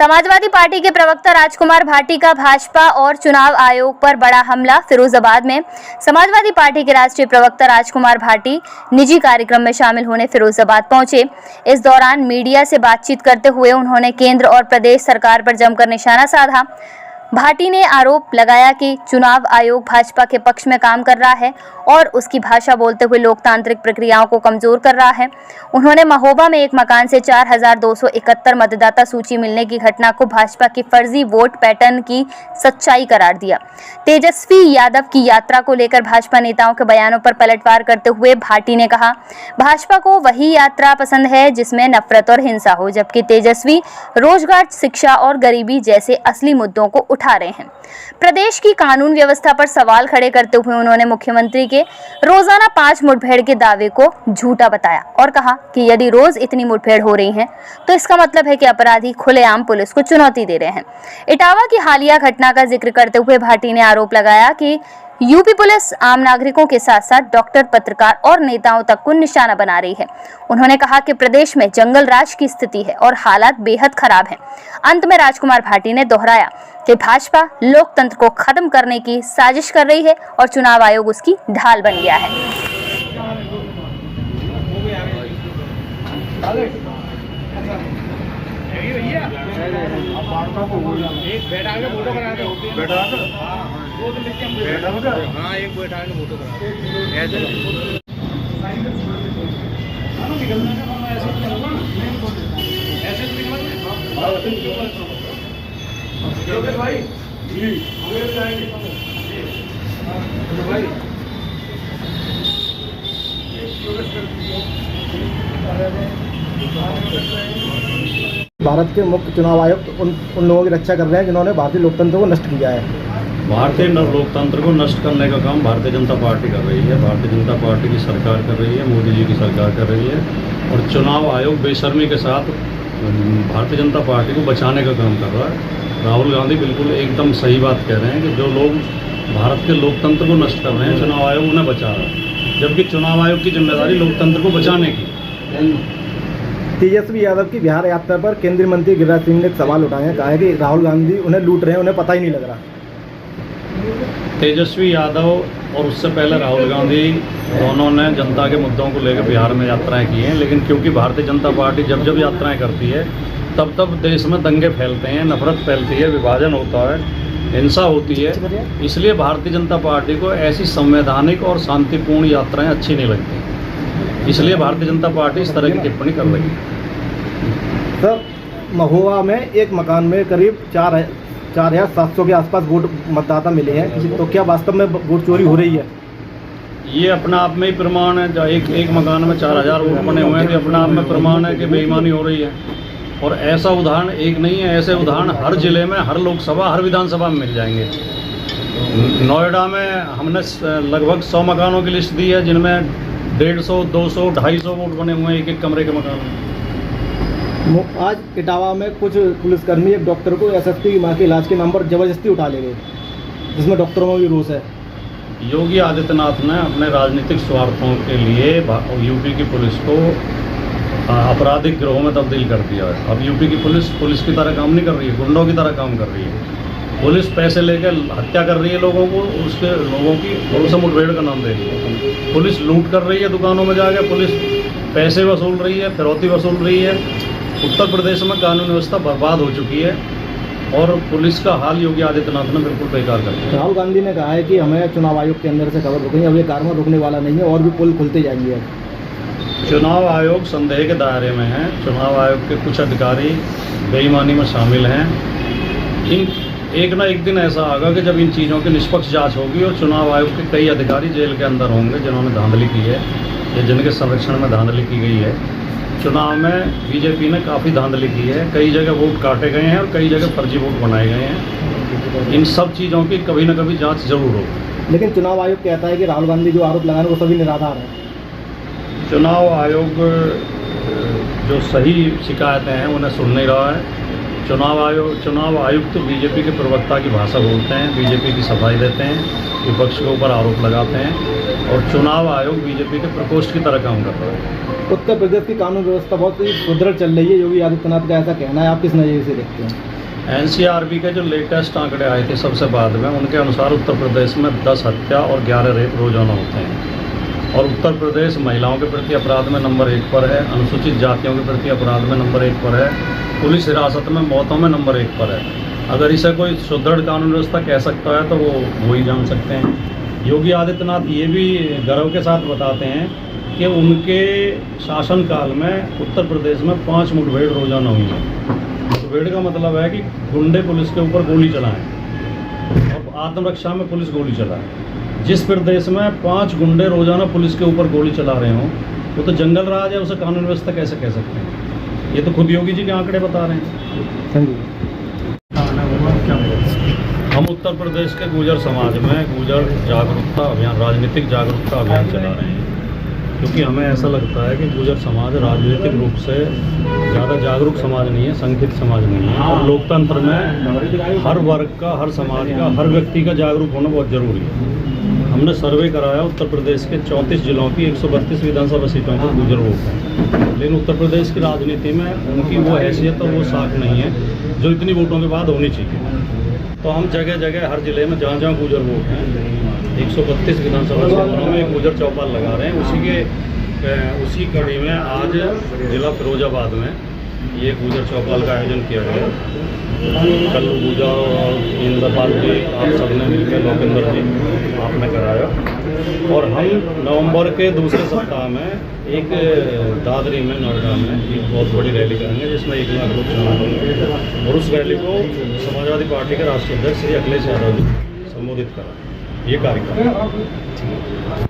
Samajwadi party के प्रवक्ता राजकुमार भाटी का भाजपा और चुनाव आयोग पर बड़ा हमला। फिरोजाबाद में समाजवादी पार्टी के राष्ट्रीय प्रवक्ता राजकुमार भाटी निजी कार्यक्रम में शामिल होने फिरोजाबाद पहुंचे। इस दौरान मीडिया से बातचीत करते हुए उन्होंने केंद्र और प्रदेश सरकार पर जमकर निशाना साधा। भाटी ने आरोप लगाया कि चुनाव आयोग भाजपा के पक्ष में काम कर रहा है और उसकी भाषा बोलते हुए लोकतांत्रिक प्रक्रियाओं को कमजोर कर रहा है। उन्होंने महोबा में एक मकान से 4271 मतदाता सूची मिलने की घटना को भाजपा की फर्जी वोट पैटर्न की सच्चाई करार दिया। तेजस्वी यादव की यात्रा को लेकर भाजपा नेताओं के बयानों पर पलटवार करते हुए भाटी ने कहा, भाजपा को वही यात्रा पसंद है जिसमें नफरत और हिंसा हो, जबकि तेजस्वी रोजगार, शिक्षा और गरीबी जैसे असली मुद्दों को उठा रहे हैं। प्रदेश की कानून व्यवस्था पर सवाल खड़े करते हुए उन्होंने मुख्यमंत्री के रोजाना 5 मुठभेड़ के दावे को झूठा बताया और कहा कि यदि रोज इतनी मुठभेड़ हो रही हैं तो इसका मतलब है कि अपराधी खुलेआम पुलिस को चुनौती दे रहे हैं। इटावा की हालिया घटना का जिक्र करते हुए भाटी ने आरोप लगाया कि यूपी पुलिस आम नागरिकों के साथ साथ डॉक्टर, पत्रकार और नेताओं तक को निशाना बना रही है। उन्होंने कहा कि प्रदेश में जंगल राज की स्थिति है और हालात बेहद खराब हैं। अंत में राजकुमार भाटी ने दोहराया कि भाजपा लोकतंत्र को खत्म करने की साजिश कर रही है और चुनाव आयोग उसकी ढाल बन गया है। एक बैठा के फोटो करा दो, बैठा दो, हाँ एक बैठा के फोटो करा दो। ऐसे भाई भाई भारत के मुख्य चुनाव आयुक्त उन लोगों की रक्षा कर रहे हैं जिन्होंने भारतीय लोकतंत्र को नष्ट किया है। भारतीय लोकतंत्र को नष्ट करने का काम भारतीय जनता पार्टी कर रही है। भारतीय जनता पार्टी की सरकार कर रही है, मोदी जी की सरकार कर रही है और चुनाव आयोग बेशर्मी के साथ भारतीय जनता पार्टी को बचाने का काम कर रहा है। राहुल गांधी बिल्कुल एकदम सही बात कह रहे हैं कि जो लोग भारत के लोकतंत्र को नष्ट कर रहे हैं, चुनाव आयोग उन्हें बचा रहा है, जबकि चुनाव आयोग की जिम्मेदारी लोकतंत्र को बचाने की। तेजस्वी यादव की बिहार यात्रा पर केंद्रीय मंत्री गिरिराज सिंह ने एक सवाल उठाए हैं, कहा है कि राहुल गांधी उन्हें लूट रहे हैं, उन्हें पता ही नहीं लग रहा। तेजस्वी यादव और उससे पहले राहुल गांधी दोनों ने जनता के मुद्दों को लेकर बिहार में यात्राएं की हैं, लेकिन क्योंकि भारतीय जनता पार्टी जब जब यात्राएं करती है तब तब देश में दंगे फैलते हैं, नफरत फैलती है, विभाजन होता है, हिंसा होती है, इसलिए भारतीय जनता पार्टी को ऐसी संवैधानिक और शांतिपूर्ण यात्राएं अच्छी नहीं लगती, इसलिए भारतीय जनता पार्टी इस तरह की टिप्पणी कर रही है। सर, महोबा में एक मकान में करीब 4700 के आसपास वोट मतदाता मिले हैं, तो क्या वास्तव में वोट चोरी हो रही है? ये अपना आप में ही प्रमाण है। जो एक मकान में 4000 वोट बने हुए हैं, तो अपना आप में प्रमाण है कि बेईमानी हो रही है। और ऐसा उदाहरण एक नहीं है, ऐसे उदाहरण हर जिले में, हर लोकसभा, हर विधानसभा में मिल जाएंगे। नोएडा में हमने लगभग 100 मकानों की लिस्ट दी है जिनमें 150, 200, 250 वोट बने हुए हैं एक कमरे के मकान में। आज इटावा में कुछ पुलिसकर्मी एक डॉक्टर को एसएसपी की मां के इलाज के नाम पर जबरदस्ती उठा ले गए, जिसमें डॉक्टरों में भी रोष है। योगी आदित्यनाथ ने अपने राजनीतिक स्वार्थों के लिए यूपी की पुलिस को आपराधिक गिरोह में तब्दील कर दिया है। अब यूपी की पुलिस की तरह काम नहीं कर रही है, गुंडों की तरह काम कर रही है। पुलिस पैसे लेकर हत्या कर रही है लोगों को, उसके लोगों की और उसे मुठभेड़ का नाम दे रही है। पुलिस लूट कर रही है दुकानों में जाकर, पुलिस पैसे वसूल रही है, फिरौती वसूल रही है। उत्तर प्रदेश में कानून व्यवस्था बर्बाद हो चुकी है और पुलिस का हाल योगी आदित्यनाथ ने बिल्कुल बेकार कर दिया। राहुल गांधी ने कहा है कि हमें चुनाव आयोग के अंदर से खबर रुकेंगे, अब ये कार्रवाई रुकने वाला नहीं है और भी पुल खुलते जाएंगे। चुनाव आयोग संदेह के दायरे में है। चुनाव आयोग के कुछ अधिकारी बेईमानी में शामिल हैं। एक ना एक दिन ऐसा आएगा कि जब इन चीज़ों की निष्पक्ष जांच होगी और चुनाव आयोग के कई अधिकारी जेल के अंदर होंगे जिन्होंने धांधली की है या जिनके संरक्षण में धांधली की गई है। चुनाव में बीजेपी ने काफ़ी धांधली की है, कई जगह वोट काटे गए हैं और कई जगह फर्जी वोट बनाए गए हैं। इन सब चीज़ों की कभी न कभी जांच जरूर होगी। लेकिन चुनाव आयोग कहता है कि राहुल गांधी जो आरोप लगा रहे हैं वो सभी निराधार हैं। चुनाव आयोग जो सही शिकायतें हैं उन्हें सुन नहीं रहा है। चुनाव आयुक्त बीजेपी के प्रवक्ता की भाषा बोलते हैं, बीजेपी की सफाई देते हैं, विपक्ष के ऊपर आरोप लगाते हैं और चुनाव आयोग बीजेपी के प्रकोष्ठ की तरह काम कर रहा है। उत्तर प्रदेश की कानून व्यवस्था बहुत ही सुदृढ़ चल रही है, योगी आदित्यनाथ का ऐसा कहना है, आप किस नज़रिए से देखते हैं? एनसीआरबी के जो लेटेस्ट आंकड़े आए थे सबसे बाद में, उनके अनुसार उत्तर प्रदेश में 10 हत्या और 11 रेप रोजाना होते हैं और उत्तर प्रदेश महिलाओं के प्रति अपराध में नंबर 1 पर है, अनुसूचित जातियों के प्रति अपराध में नंबर 1 पर है, पुलिस हिरासत में मौतों में नंबर 1 पर है। अगर इसे कोई सुदृढ़ कानून व्यवस्था कह सकता है तो वो ही जान सकते हैं। योगी आदित्यनाथ ये भी गर्व के साथ बताते हैं कि उनके शासनकाल में उत्तर प्रदेश में 5 मुठभेड़ रोजाना हुई है। मुठभेड़ का मतलब है कि गुंडे पुलिस के ऊपर गोली चलाएं और आत्मरक्षा में पुलिस गोली चलाए। जिस प्रदेश में 5 गुंडे रोजाना पुलिस के ऊपर गोली चला रहे हों वो तो जंगल राज है, उसे कानून व्यवस्था कैसे कह सकते हैं? ये तो खुद योगी जी के आंकड़े बता रहे हैं। Thank you. हम उत्तर प्रदेश के गुर्जर समाज में गुर्जर जागरूकता अभियान, राजनीतिक जागरूकता अभियान चला रहे हैं, क्योंकि हमें ऐसा लगता है कि गुर्जर समाज राजनीतिक रूप से ज़्यादा जागरूक समाज नहीं है, संगठित समाज नहीं है और लोकतंत्र में हर वर्ग का, हर समाज का, हर व्यक्ति का जागरूक होना बहुत ज़रूरी है। हमने सर्वे कराया उत्तर प्रदेश के 34 जिलों की 132 विधानसभा सीटों पर गुर्जर वोट हैं, लेकिन उत्तर प्रदेश की राजनीति में उनकी वो हैसियत और वो साख नहीं है जो इतनी वोटों के बाद होनी चाहिए। तो हम जगह जगह हर जिले में जहाँ जहाँ गुर्जर वोट हैं 132 विधानसभा क्षेत्रों में गुर्जर चौपाल लगा रहे हैं। उसी कड़ी में आज जिला फिरोजाबाद में ये गुर्जर चौपाल का आयोजन किया गया। कल पूजा और इंद्रपाल जी, आप सबने मिलकर, लोकेंद्र जी आपने कराया और हम नवंबर के दूसरे सप्ताह में एक दादरी में, नोएडा में एक बहुत बड़ी रैली करेंगे जिसमें 1 लाख लोग शामिल होंगे और उस रैली को समाजवादी पार्टी के राष्ट्रीय अध्यक्ष श्री अखिलेश यादव जी संबोधित करा। ये कार्यक्रम